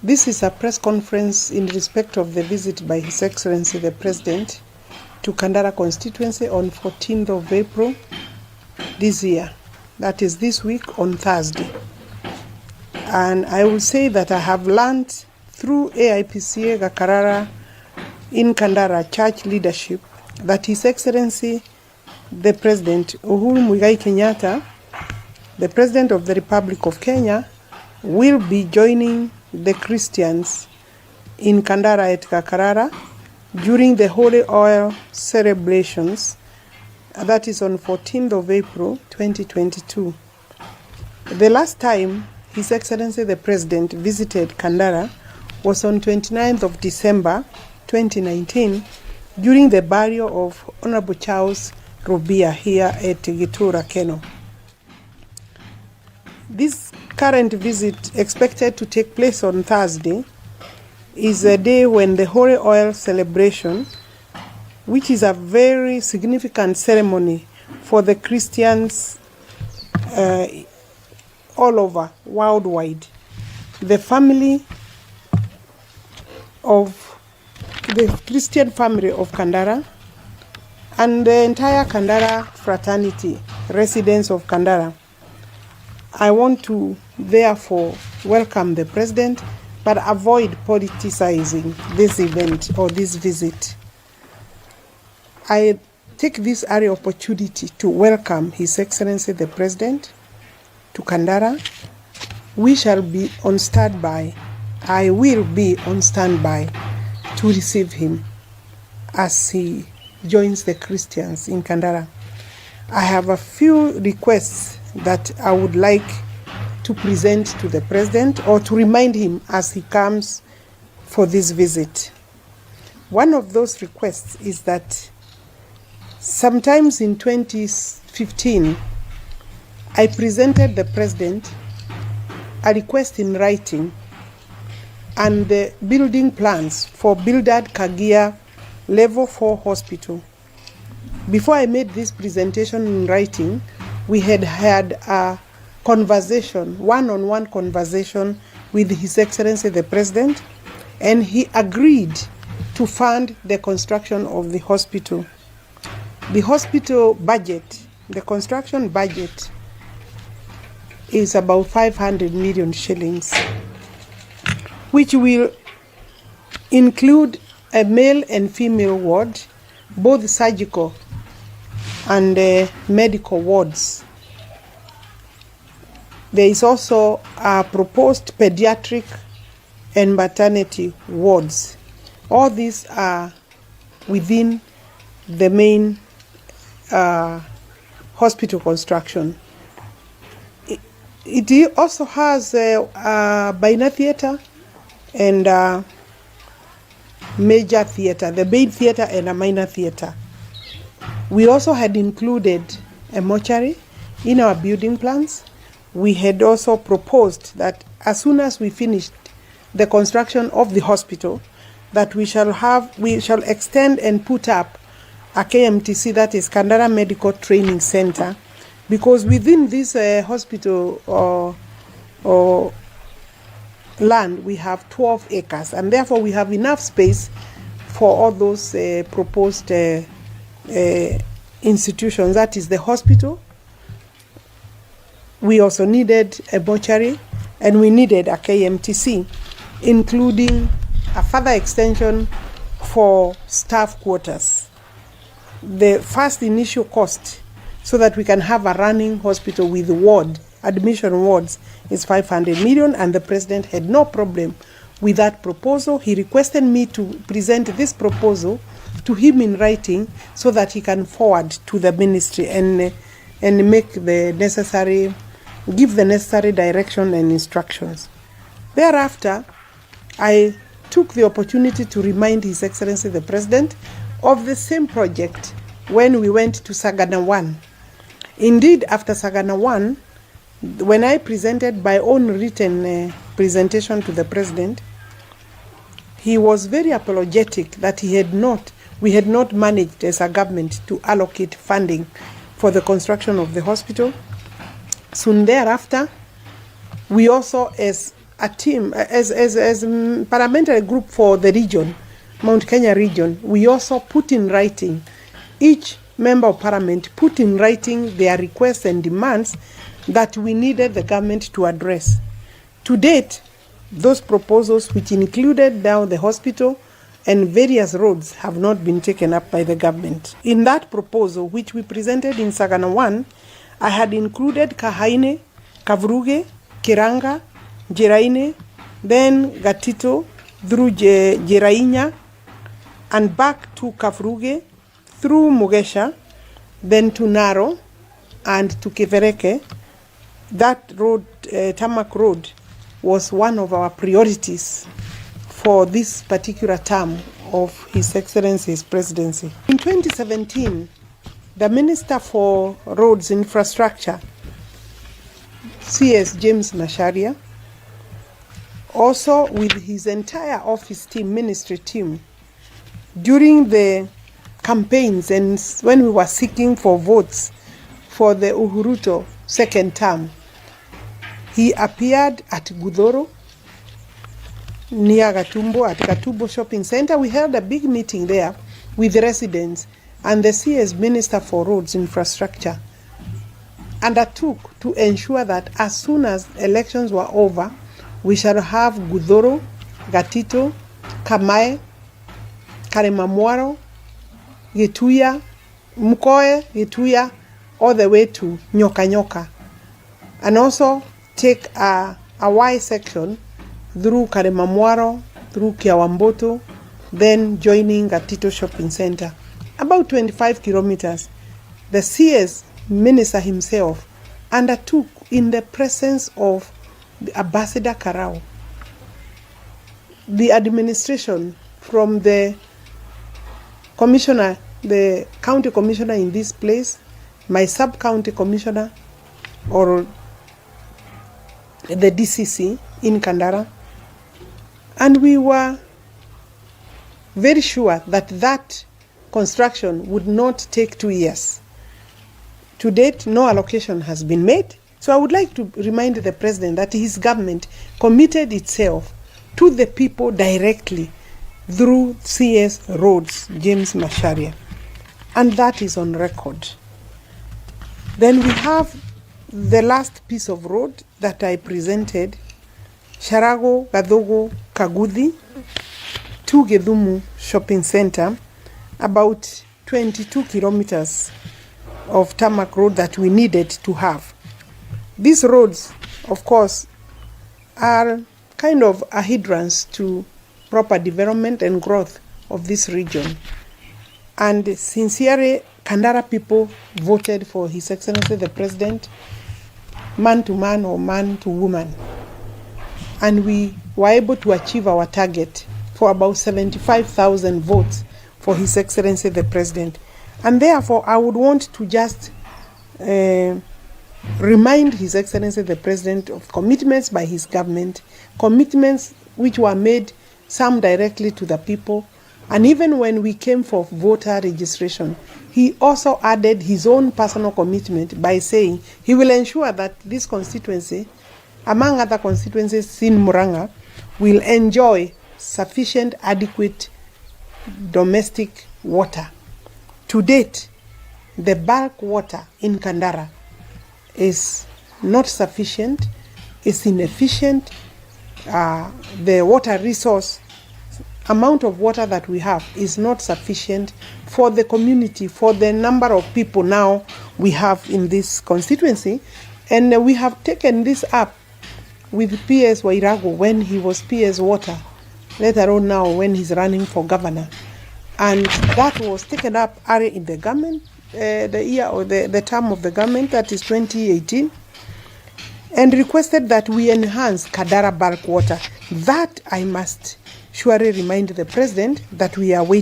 This is a press conference in respect of the visit by His Excellency the President to Kandara constituency on 14th of April this year. That is this week on Thursday. And I will say that I have learned through AIPCA Gakarara in Kandara church leadership that His Excellency the President Uhuru Kenyatta, the President of the Republic of Kenya, will be joining the Christians in Kandara at Gakarara during the Holy Oil celebrations. That is on 14th of April 2022. The last time His Excellency the President visited Kandara was on 29th of December 2019 during the burial of Honorable Charles Rubia here at Gitura, Keno. This current visit, expected to take place on Thursday, is a day when the Holy Oil celebration, which is a very significant ceremony for the Christians all over, worldwide. The family of the Christian family of Kandara and the entire Kandara fraternity, residents of Kandara. I want to therefore welcome the President, but avoid politicizing this event or this visit. I take this early opportunity to welcome His Excellency the President to Kandara. We shall be on standby. I will be on standby to receive him as he joins the Christians in Kandara. I have a few requests that I would like to present to the President or to remind him as he comes for this visit. One of those requests is that sometimes in 2015, I presented the President a request in writing and the building plans for Bildad Kagia Level 4 Hospital. Before I made this presentation in writing, we had had a conversation, one-on-one conversation with His Excellency the President, and he agreed to fund the construction of the hospital. The hospital budget, the construction budget, is about 500 million shillings, which will include a male and female ward, both surgical and medical wards. There is also a proposed pediatric and maternity wards. All these are within the main hospital construction. It also has a minor theater and a major theater, the main theater and a minor theater. We also had included a mortuary in our building plans. We had also proposed that as soon as we finished the construction of the hospital, that we shall extend and put up a KMTC, that is Kandara Medical Training Center, because within this hospital or land we have 12 acres, and therefore we have enough space for all those proposed institutions. That is the hospital. We also needed a mortuary and we needed a KMTC, including a further extension for staff quarters. The first initial cost, so that we can have a running hospital with admission wards, is 500 million, and the President had no problem with that proposal. He requested me to present this proposal to him in writing so that he can forward to the ministry and make the necessary, give the necessary direction and instructions. Thereafter, I took the opportunity to remind His Excellency the President of the same project when we went to Sagana 1. Indeed, after Sagana 1, when I presented my own written presentation to the President, he was very apologetic that we had not managed as a government to allocate funding for the construction of the hospital. Soon thereafter, we also, as a team, as parliamentary group for the region, Mount Kenya region, we also put in writing, each member of parliament put in writing their requests and demands that we needed the government to address. To date, those proposals, which included now the hospital and various roads, have not been taken up by the government. In that proposal, which we presented in Sagana 1, I had included Kahaine, Kavuruge, Kiranga, Jeraine, then Gatito, through Jerainya, and back to Kavuruge, through Mugesha, then to Naro, and to Kivereke. That road, tarmac road, was one of our priorities for this particular term of His Excellency's presidency. In 2017, the Minister for Roads Infrastructure, CS James Macharia, also with his entire office team, ministry team, during the campaigns and when we were seeking for votes for the Uhuru second term, he appeared at Gudoro, near Gatumbo, at Gatumbo Shopping Center. We held a big meeting there with the residents, and the CS Minister for Roads Infrastructure undertook to ensure that as soon as elections were over, we shall have Gudoro, Gatito, Kamae, Karemamwaro, Gituya, Mukoe, Gituya, all the way to Nyoka Nyoka. And also take a Y section through Karemamwaro, through Kiawamboto, then joining Gatito Shopping Center. About 25 kilometers. The CS Minister himself undertook in the presence of the Ambassador Karau, the administration from the commissioner, the county commissioner in this place, my sub-county commissioner, or the DCC in Kandara, and we were very sure that that construction would not take 2 years. To date, no allocation has been made. So I would like to remind the President that his government committed itself to the people directly through CS Roads, James Macharia. And that is on record. Then we have the last piece of road that I presented, Sharago, Gadogo, Kagudi, to Gedhumu Shopping Center, about 22 kilometers of tarmac road that we needed to have. These roads, of course, are kind of a hindrance to proper development and growth of this region. And sincerely, Kandara people voted for His Excellency the President, man to man or man to woman. And we were able to achieve our target for about 75,000 votes for His Excellency the President. And therefore, I would want to just remind His Excellency the President of commitments by his government, commitments which were made, some directly to the people. And even when we came for voter registration, he also added his own personal commitment by saying he will ensure that this constituency, among other constituencies in Murang'a, will enjoy sufficient, adequate domestic water. To date, the bulk water in Kandara is not sufficient, is inefficient. The water resource, amount of water that we have is not sufficient for the community, for the number of people now we have in this constituency. And we have taken this up with PS Wairago when he was PS Water, later on now when he's running for governor. And that was taken up early in the government, the year or the term of the government, that is 2018, and requested that we enhance Kandara bulk water. That I must surely remind the President that we are waiting.